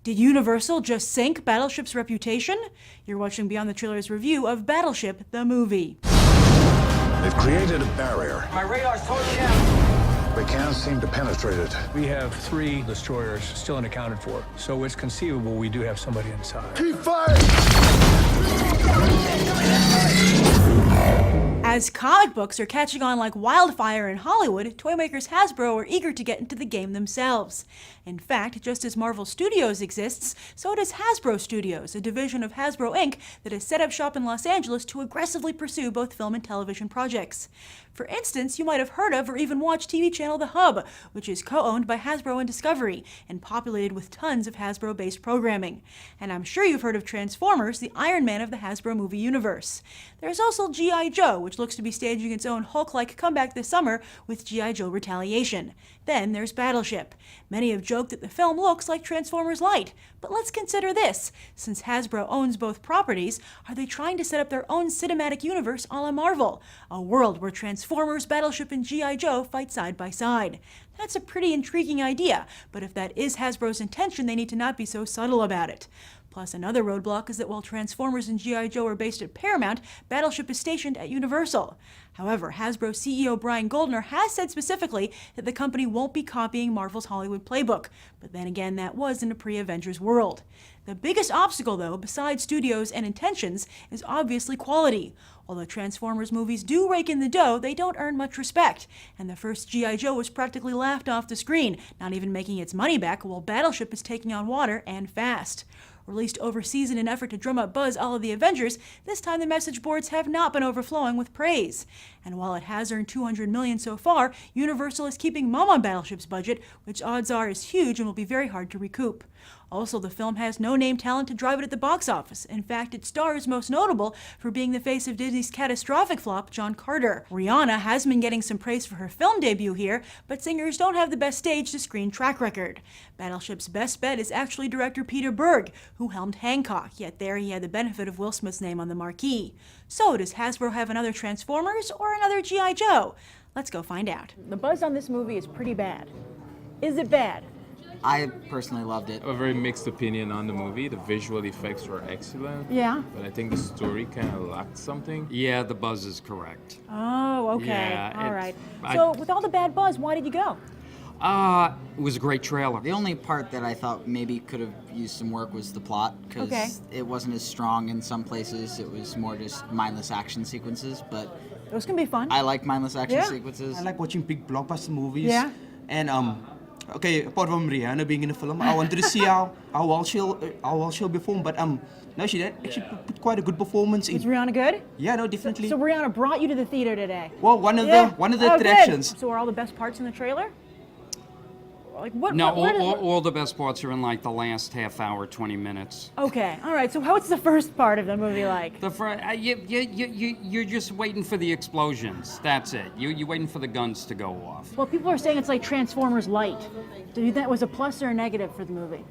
Did Universal just sink Battleship's reputation? You're watching Beyond the Trailers review of Battleship, the movie. They've created a barrier. My radar's totally down. They can't seem to penetrate it. We have 3 destroyers still unaccounted for, so it's conceivable we do have somebody inside. Keep firing! As comic books are catching on like wildfire in Hollywood, toy makers Hasbro are eager to get into the game themselves. In fact, just as Marvel Studios exists, so does Hasbro Studios, a division of Hasbro Inc. that has set up shop in Los Angeles to aggressively pursue both film and television projects. For instance, you might have heard of or even watched TV channel The Hub, which is co-owned by Hasbro and Discovery and populated with tons of Hasbro-based programming. And I'm sure you've heard of Transformers, the Iron Man of the Hasbro movie universe. There's also G.I. Joe, which looks to be staging its own Hulk-like comeback this summer with G.I. Joe Retaliation. Then there's Battleship. Many have joked that the film looks like Transformers Light, but let's consider this. Since Hasbro owns both properties, are they trying to set up their own cinematic universe a la Marvel? A world where Transformers, Battleship, and G.I. Joe fight side by side. That's a pretty intriguing idea, but if that is Hasbro's intention, they need to not be so subtle about it. Plus, another roadblock is that while Transformers and G.I. Joe are based at Paramount, Battleship is stationed at Universal. However, Hasbro CEO Brian Goldner has said specifically that the company won't be copying Marvel's Hollywood playbook, but then again, that was in a pre-Avengers world. The biggest obstacle, though, besides studios and intentions, is obviously quality. While the Transformers movies do rake in the dough, they don't earn much respect, and the first G.I. Joe was practically laughed off the screen, not even making its money back, while Battleship is taking on water and fast. Released overseas in an effort to drum up buzz all of the Avengers, this time the message boards have not been overflowing with praise. And while it has earned $200 million so far, Universal is keeping mum on Battleship's budget, which odds are is huge and will be very hard to recoup. Also, the film has no name talent to drive it at the box office. In fact, its star is most notable for being the face of Disney's catastrophic flop, John Carter. Rihanna has been getting some praise for her film debut here, but singers don't have the best stage-to-screen track record. Battleship's best bet is actually director Peter Berg, who helmed Hancock, yet there he had the benefit of Will Smith's name on the marquee. So, does Hasbro have another Transformers or another G.I. Joe? Let's go find out. The buzz on this movie is pretty bad. Is it bad? I personally loved it. A very mixed opinion on the movie. The visual effects were excellent. Yeah. But I think the story kind of lacked something. Yeah, the buzz is correct. Oh, okay. Yeah, all right. So, with all the bad buzz, why did you go? It was a great trailer. The only part that I thought maybe could have used some work was the plot, because it wasn't as strong in some places. It was more just mindless action sequences, but Those can be fun. I like mindless action sequences. I like watching big blockbuster movies. Yeah. And okay, apart from Rihanna being in the film, I wanted to see how well she'll perform. But no, she did actually put quite a good performance in. Was Rihanna good? Yeah, no, definitely. So Rihanna brought you to the theater today. Well, one of the attractions. Good. So are all the best parts in the trailer? Like what? No, what all the best parts are in like the last half hour, 20 minutes. Okay, all right. So what's the first part of the movie like? The you're just waiting for the explosions. That's it. You're waiting for the guns to go off. Well, people are saying it's like Transformers Light. Do you think that was a plus or a negative for the movie?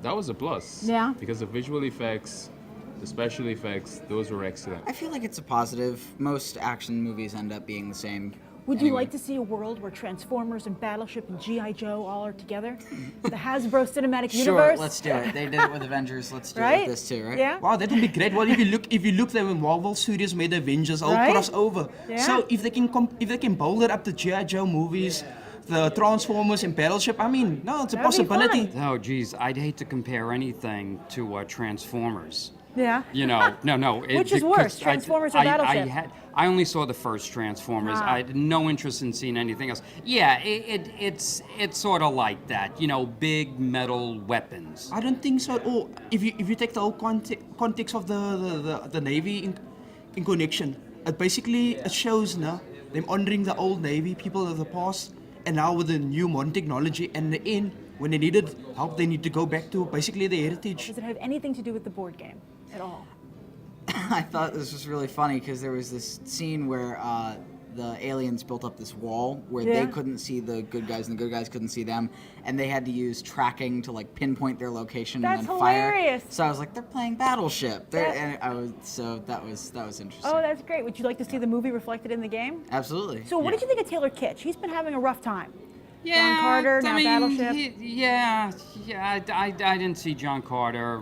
That was a plus. Yeah. Because the visual effects, the special effects, those were excellent. I feel like it's a positive. Most action movies end up being the same. Would you like to see a world where Transformers and Battleship and G.I. Joe all are together? The Hasbro Cinematic Universe? Sure, let's do it. They did it with Avengers. Let's do it Right? with this too, right? Yeah. Wow, that would be great. Well, if you look there when Marvel Studios made the Avengers, all Right? crossover. Yeah. So if they can build it up the G.I. Joe movies, the Transformers and Battleship, I mean, no, it's a That'd be possibility. fun. Oh, geez, I'd hate to compare anything to Transformers. Yeah. You know, no. Which is worse, Transformers or Battleship? I only saw the first Transformers. I had no interest in seeing anything else. Yeah, it's sort of like that. You know, big metal weapons. I don't think so at all. If you take the whole context of the Navy in connection, it shows now them honoring the old Navy people of the past, and now with the new modern technology, and the end, when they needed help, they need to go back to basically their heritage. Does it have anything to do with the board game at all? I thought this was really funny because there was this scene where the aliens built up this wall where they couldn't see the good guys and the good guys couldn't see them, and they had to use tracking to like pinpoint their location That's and then hilarious. fire. So I was like, they're playing Battleship. And that was interesting. Oh, that's great. Would you like to see the movie reflected in the game? Absolutely. So what did you think of Taylor Kitsch? He's been having a rough time. Yeah, Carter, I now mean, Battleship. yeah. I didn't see John Carter.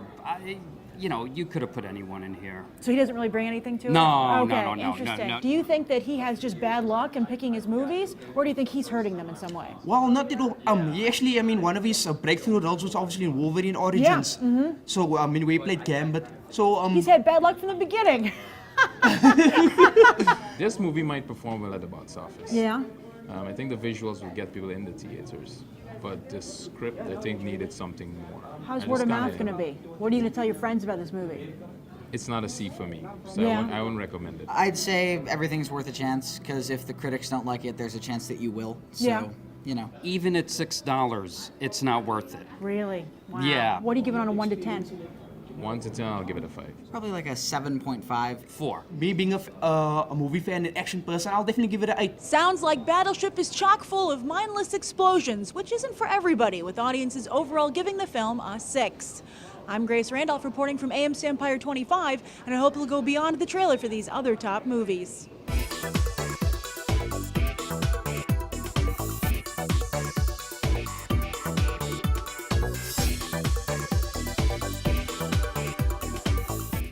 You could have put anyone in here. So he doesn't really bring anything to it? No, Okay, no, interesting. no. Do you think that he has just bad luck in picking his movies, or do you think he's hurting them in some way? Well, not at all. He actually, one of his breakthrough roles was obviously in Wolverine Origins. So, where he played Gambit. So, He's had bad luck from the beginning. This movie might perform well at the box office. Yeah. I think the visuals will get people in the theaters, but the script, I think, needed something more. How's And word it's of mouth kinda- going to be? What are you going to tell your friends about this movie? It's not a C for me, so Yeah. I wouldn't recommend it. I'd say everything's worth a chance, because if the critics don't like it, there's a chance that you will. So, Yeah. Even at $6, it's not worth it. Really? Wow. Yeah. What are you giving on a 1 to 10? 1 to 10, I'll give it a 5. Probably like a 7.5. 4. me being a movie fan and action person, I'll definitely give it an 8. Sounds like Battleship is chock full of mindless explosions, which isn't for everybody, with audiences overall giving the film a 6. I'm Grace Randolph reporting from AMC Empire 25, and I hope you'll go beyond the trailer for these other top movies.